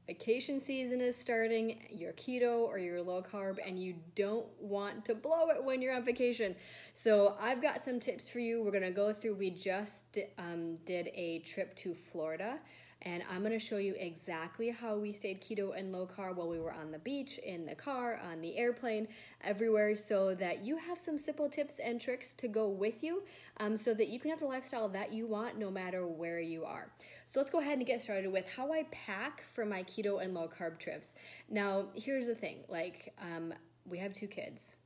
Vacation season is starting, you're keto or you're low carb, and you don't want to blow it when you're on vacation. So I've got some tips for you. We're gonna go through, we just did a trip to Florida, and I'm gonna show you exactly how we stayed keto and low carb while we were on the beach, in the car, on the airplane, everywhere, so that you have some simple tips and tricks to go with you, so that you can have the lifestyle that you want no matter where you are. So let's go ahead and get started with how I pack for my keto and low carb trips. Now, here's the thing, we have 2 kids.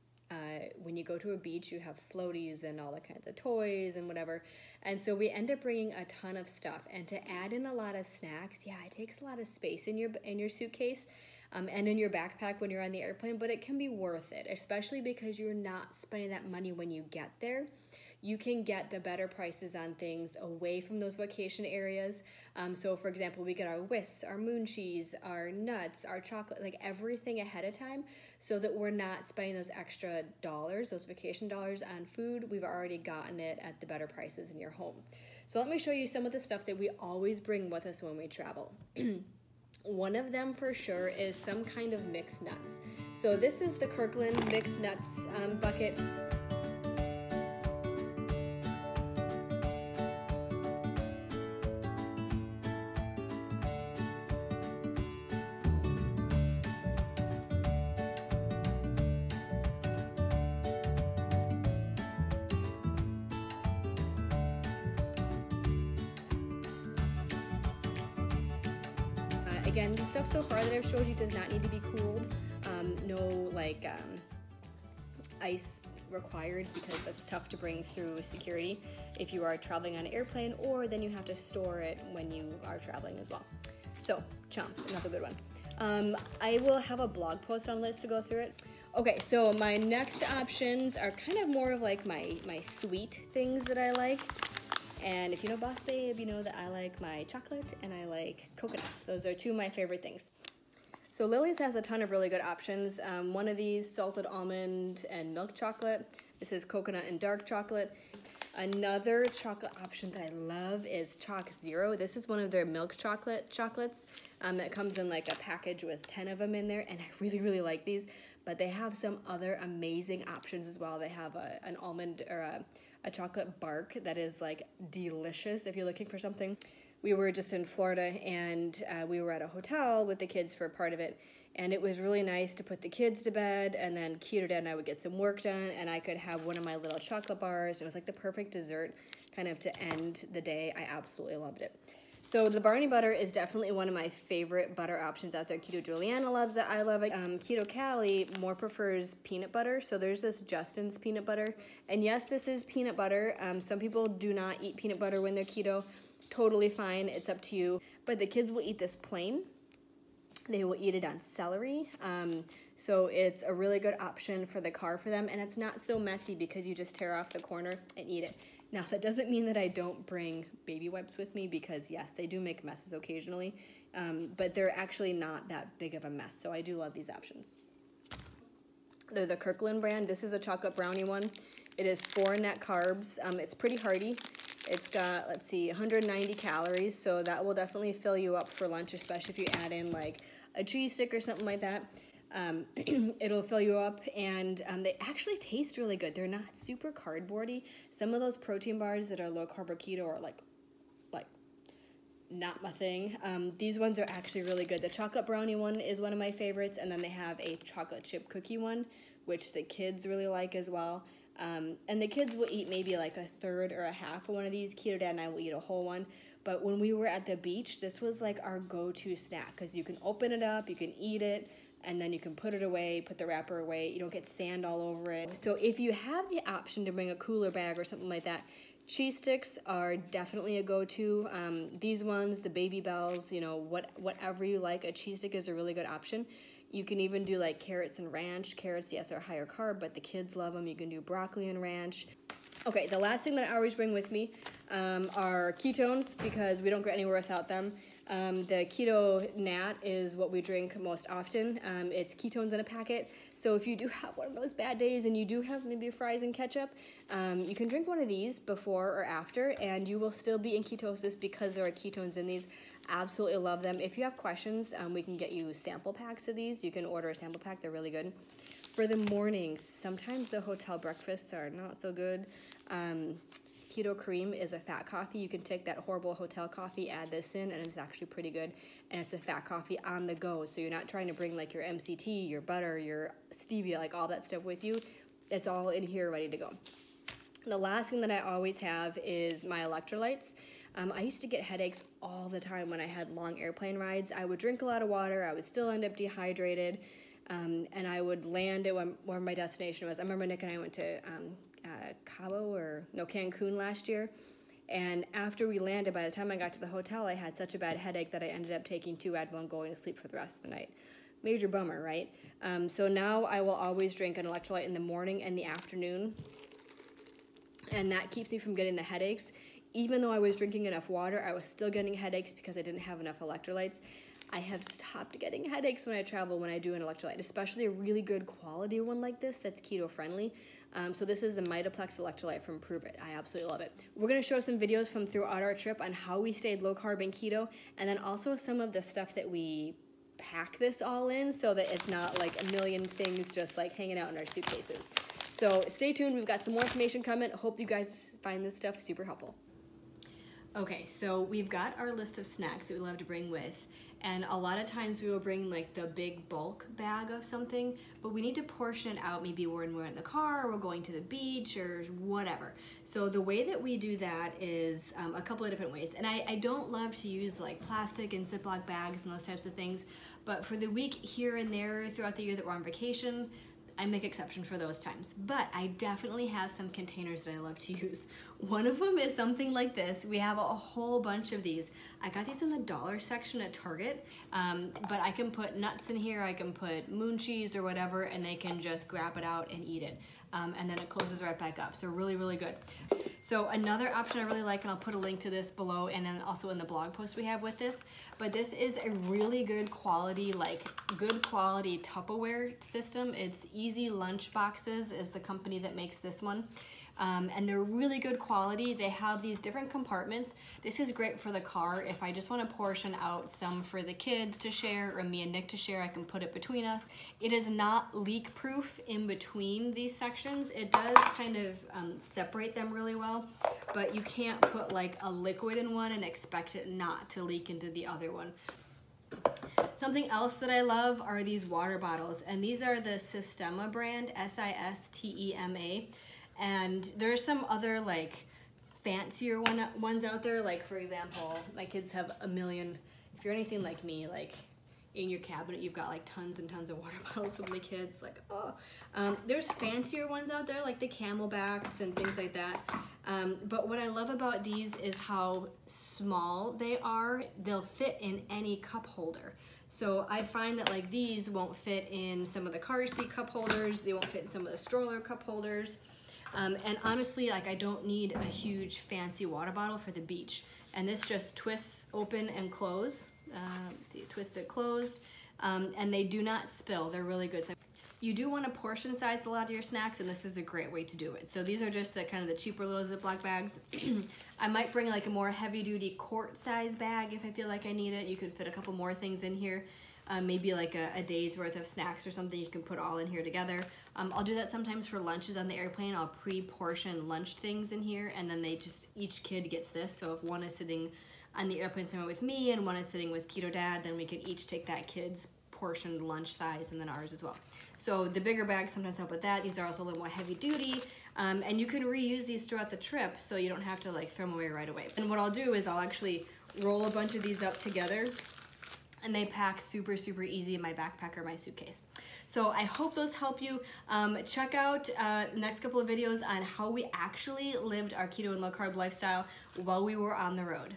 When you go to a beach, you have floaties and all the kinds of toys and whatever. And so we end up bringing a ton of stuff. And to add in a lot of snacks, yeah, it takes a lot of space in your suitcase and in your backpack when you're on the airplane, but it can be worth it, especially because you're not spending that money when you get there. You can get the better prices on things away from those vacation areas. So for example, we get our Whisps, our moon cheese, our nuts, our chocolate, like everything ahead of time, so that we're not spending those extra dollars, those vacation dollars on food. We've already gotten it at the better prices in your home. So let me show you some of the stuff that we always bring with us when we travel. One of them for sure is some kind of mixed nuts. So this is the Kirkland mixed nuts bucket. Again, the stuff so far that I've showed you does not need to be cooled. No ice required, because that's tough to bring through security if you are traveling on an airplane, or then you have to store it when you are traveling as well. So, chomps, another good one. I will have a blog post on this to go through it. Okay, so my next options are kind of more of like my sweet things that I like. And if you know Boss Babe, you know that I like my chocolate and I like coconut. Those are 2 of my favorite things. So Lily's has a ton of really good options. One of these, salted almond and milk chocolate. This is coconut and dark chocolate. Another chocolate option that I love is ChocZero. This is one of their milk chocolates that comes in like a package with 10 of them in there, and I really, really like these. But they have some other amazing options as well. They have an almond or a chocolate bark that is like delicious if you're looking for something. We were just in Florida, and we were at a hotel with the kids for part of it, and it was really nice to put the kids to bed, and then Keto Dad and I would get some work done, and I could have one of my little chocolate bars. It was like the perfect dessert kind of to end the day. I absolutely loved it. So the Barney Butter is definitely one of my favorite butter options out there. Keto Juliana loves it. I love it. Keto Callie more prefers peanut butter. So there's this Justin's peanut butter. And yes, this is peanut butter. Some people do not eat peanut butter when they're keto. Totally fine. It's up to you. But the kids will eat this plain. They will eat it on celery. So it's a really good option for the car for them. And it's not so messy because you just tear off the corner and eat it. Now, that doesn't mean that I don't bring baby wipes with me, because yes, they do make messes occasionally, but they're actually not that big of a mess, so I do love these options. They're the Kirkland brand. This is a chocolate brownie one. It is 4 net carbs. It's pretty hearty. It's got, let's see, 190 calories, so that will definitely fill you up for lunch, especially if you add in like a cheese stick or something like that. It'll fill you up, and they actually taste really good. They're not super cardboardy. Some of those protein bars that are low carb or keto are like not my thing. These ones are actually really good. The chocolate brownie one is one of my favorites, and then they have a chocolate chip cookie one, which the kids really like as well. And the kids will eat maybe like a third or a half of one of these. Keto Dad and I will eat a whole one. But when we were at the beach, this was like our go-to snack, because you can open it up, you can eat it, and then you can put it away, put the wrapper away. You don't get sand all over it. So if you have the option to bring a cooler bag or something like that, cheese sticks are definitely a go-to. These ones, the Baby Bells, you know, whatever you like, a cheese stick is a really good option. You can even do like carrots and ranch. Carrots, yes, are higher carb, but the kids love them. You can do broccoli and ranch. Okay, the last thing that I always bring with me are ketones, because we don't go anywhere without them. The Keto Nat is what we drink most often. It's ketones in a packet. So if you do have one of those bad days and you do have maybe fries and ketchup, you can drink one of these before or after, and you will still be in ketosis because there are ketones in these. Absolutely love them. If you have questions, we can get you sample packs of these. You can order a sample pack. They're really good. For the mornings, sometimes the hotel breakfasts are not so good. Keto Cream is a fat coffee. You can take that horrible hotel coffee, add this in, and it's actually pretty good. And it's a fat coffee on the go, so you're not trying to bring like your MCT, your butter, your stevia, like all that stuff with you. It's all in here ready to go. The last thing that I always have is my electrolytes. I used to get headaches all the time when I had long airplane rides. I would drink a lot of water. I would still end up dehydrated, and I would land at where my destination was. I remember Nick and I went to Cancun last year, and after we landed, by the time I got to the hotel, I had such a bad headache that I ended up taking 2 Advil and going to sleep for the rest of the night. Major bummer, right? So now I will always drink an electrolyte in the morning and the afternoon, and that keeps me from getting the headaches. Even though I was drinking enough water, I was still getting headaches because I didn't have enough electrolytes. I have stopped getting headaches when I travel when I do an electrolyte, especially a really good quality one like this that's keto friendly. So this is the Mitoplex electrolyte from Prove It. I absolutely love it. We're going to show some videos from throughout our trip on how we stayed low carb and keto, and then also some of the stuff that we pack this all in so that it's not like a million things just like hanging out in our suitcases. So stay tuned. We've got some more information coming. Hope you guys find this stuff super helpful. Okay, so we've got our list of snacks that we love to bring with, and a lot of times we will bring like the big bulk bag of something, but we need to portion it out maybe when we're in the car or we're going to the beach or whatever. So the way that we do that is a couple of different ways, and I don't love to use like plastic and Ziploc bags and those types of things, but for the week here and there throughout the year that we're on vacation, I make exception for those times, but I definitely have some containers that I love to use. One of them is something like this. We have a whole bunch of these. I got these in the dollar section at Target, but I can put nuts in here, I can put moon cheese or whatever, and they can just grab it out and eat it. And then it closes right back up, so really, really good. So another option I really like, and I'll put a link to this below and then also in the blog post we have with this, but this is a really good quality, good quality Tupperware system. It's Easy Lunch Boxes is the company that makes this one. And they're really good quality. They have these different compartments. This is great for the car. If I just want to portion out some for the kids to share or me and Nick to share, I can put it between us. It is not leak proof in between these sections. It does kind of separate them really well, but you can't put like a liquid in one and expect it not to leak into the other one. Something else that I love are these water bottles, and these are the Sistema brand, S-I-S-T-E-M-A. And there's some other like fancier ones out there. Like for example, my kids have a million. If you're anything like me, like in your cabinet, you've got like tons and tons of water bottles with the kids. Like, oh, there's fancier ones out there like the Camelbacks and things like that. But what I love about these is how small they are. They'll fit in any cup holder. So I find that like these won't fit in some of the car seat cup holders. They won't fit in some of the stroller cup holders. And honestly, like I don't need a huge fancy water bottle for the beach. And this just twists open and close. See, twist it closed. And they do not spill. They're really good. So you do want to portion size a lot of your snacks, and this is a great way to do it. So these are just the kind of the cheaper little Ziploc bags. I might bring like a more heavy duty quart size bag if I feel like I need it. You could fit a couple more things in here. Maybe like a day's worth of snacks or something you can put all in here together. I'll do that sometimes for lunches on the airplane. I'll pre-portion lunch things in here, and then each kid gets this. So if one is sitting on the airplane somewhere with me and one is sitting with Keto Dad, then we can each take that kid's portioned lunch size and then ours as well. So the bigger bags sometimes help with that. These are also a little more heavy duty, and you can reuse these throughout the trip, so you don't have to like throw them away right away. And what I'll do is I'll actually roll a bunch of these up together, and they pack super, super easy in my backpack or my suitcase. So I hope those help you. Check out the next couple of videos on how we actually lived our keto and low carb lifestyle while we were on the road.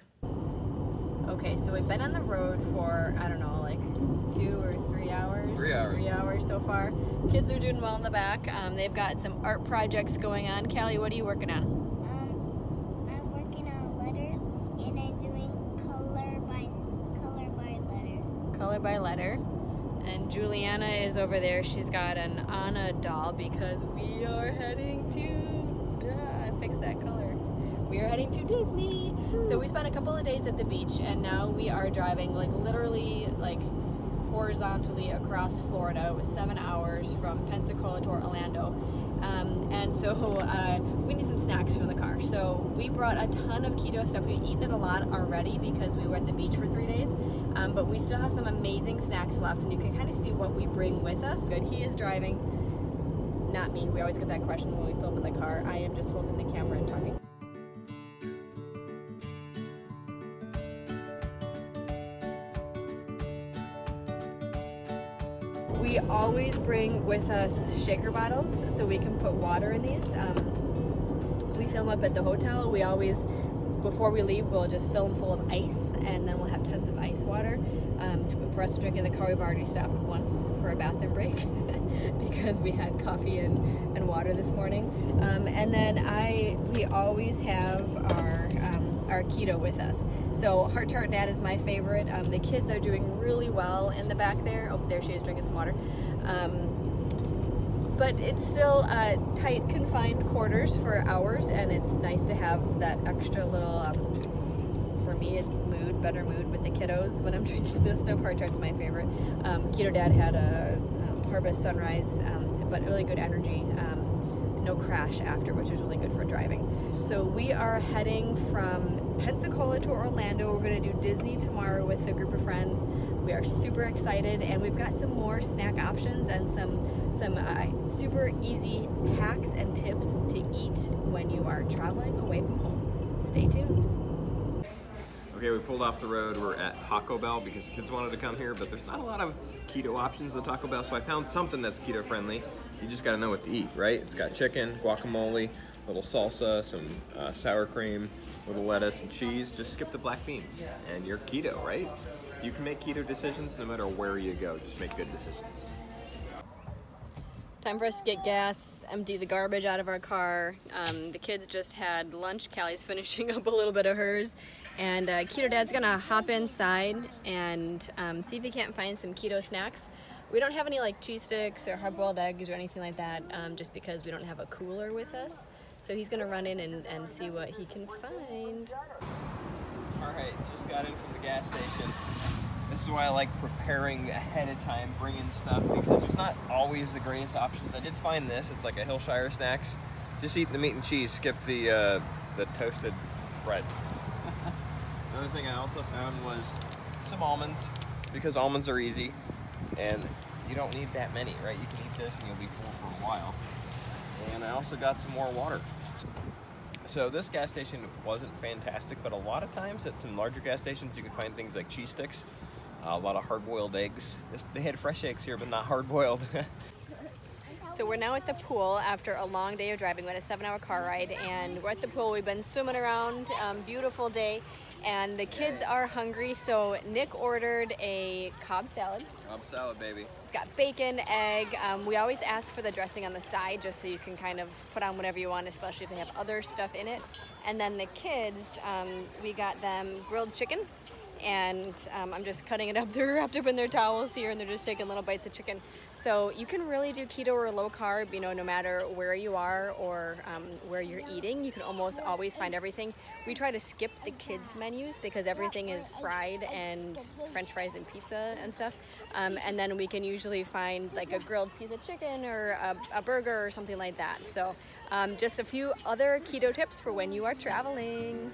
Okay, so we've been on the road for, I don't know, like 2 or 3 hours? 3 hours. 3 hours so far. Kids are doing well in the back. They've got some art projects going on. Callie, what are you working on? I'm working on letters, and I'm doing color by letter. Color by letter. And Juliana is over there. She's got an Anna doll because we are heading to fix that color. we are heading to Disney. So we spent a couple of days at the beach, and now we are driving like literally like horizontally across Florida. It was 7 hours from Pensacola to Orlando. And so we need some snacks for the car. So we brought a ton of keto stuff. We've eaten it a lot already because we were at the beach for 3 days. But we still have some amazing snacks left, and you can kind of see what we bring with us. Good. He is driving, not me. We always get that question when we film in the car. I am just holding the camera and talking. We always bring with us shaker bottles so we can put water in these. We fill them up at the hotel. We always, before we leave, we'll just fill them full of ice, and then we'll have tons of ice water for us to drink in the car. We've already stopped once for a bathroom break because we had coffee and water this morning. And then we always have our keto with us. So Heart Tart Dad is my favorite. The kids are doing really well in the back there. Oh, there she is drinking some water. But it's still tight, confined quarters for hours, and it's nice to have that extra little, for me it's better mood with the kiddos when I'm drinking this stuff. Heart Tart's my favorite. Keto Dad had a Harvest Sunrise, but really good energy. No crash after, which is really good for driving. So we are heading from Pensacola to Orlando. We're going to do Disney tomorrow with a group of friends. We are super excited, and we've got some more snack options and some super easy hacks and tips to eat when you are traveling away from home. Stay tuned. Okay, we pulled off the road. We're at Taco Bell because kids wanted to come here, but there's not a lot of keto options at Taco Bell, so I found something that's keto friendly. You just gotta know what to eat, right? It's got chicken, guacamole, a little salsa, some sour cream, a little lettuce and cheese. Just skip the black beans and you're keto, right? You can make keto decisions no matter where you go. Just make good decisions. Time for us to get gas, empty the garbage out of our car. The kids just had lunch. Callie's finishing up a little bit of hers. And Keto Dad's gonna hop inside and see if he can't find some keto snacks. We don't have any like cheese sticks or hard-boiled eggs or anything like that, just because we don't have a cooler with us. So he's gonna run in and see what he can find. All right, just got in from the gas station. This is why I like preparing ahead of time, bringing stuff, because there's not always the greatest options. I did find this. It's like a Hillshire Snacks. Just eat the meat and cheese. Skip the toasted bread. Another thing I also found was some almonds, because almonds are easy, and you don't need that many, right? You can eat this and you'll be full for a while. And I also got some more water. So this gas station wasn't fantastic, but a lot of times at some larger gas stations you can find things like cheese sticks, a lot of hard-boiled eggs. They had fresh eggs here, but not hard-boiled. So we're now at the pool after a long day of driving. We had a 7-hour car ride, and we're at the pool. We've been swimming around, beautiful day, and the kids are hungry, so Nick ordered a Cobb salad. Cobb salad, baby. It's got bacon, egg. We always ask for the dressing on the side just so you can kind of put on whatever you want, especially if they have other stuff in it. And then the kids, we got them grilled chicken, and I'm just cutting it up. They're wrapped up in their towels here, and they're just taking little bites of chicken. So you can really do keto or low carb, you know, no matter where you are or where you're eating. You can almost always find everything. We try to skip the kids' menus because everything is fried and French fries and pizza and stuff. And then we can usually find like a grilled piece of chicken or a burger or something like that. So just a few other keto tips for when you are traveling.